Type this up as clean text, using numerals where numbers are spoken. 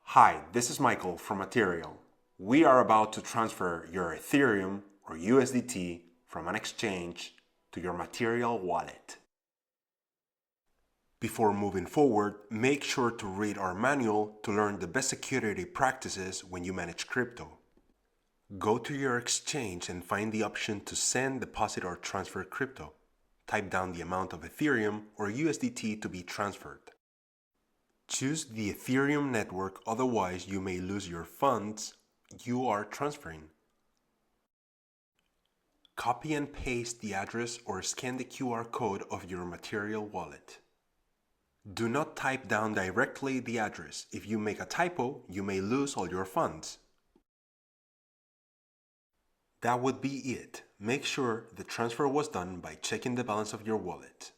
Hi, this is Michael from Material. We are about to transfer your Ethereum or USDT from an exchange to your Material wallet. Before moving forward, make sure to read our manual to learn the best security practices when you manage crypto. Go to your exchange and find the option to send, deposit, or transfer crypto. Type down the amount of Ethereum or USDT to be transferred. Choose the Ethereum network, otherwise you may lose your funds you are transferring. Copy and paste the address or scan the QR code of your Material wallet. Do not type down directly the address. If you make a typo, you may lose all your funds. That would be it. Make sure the transfer was done by checking the balance of your wallet.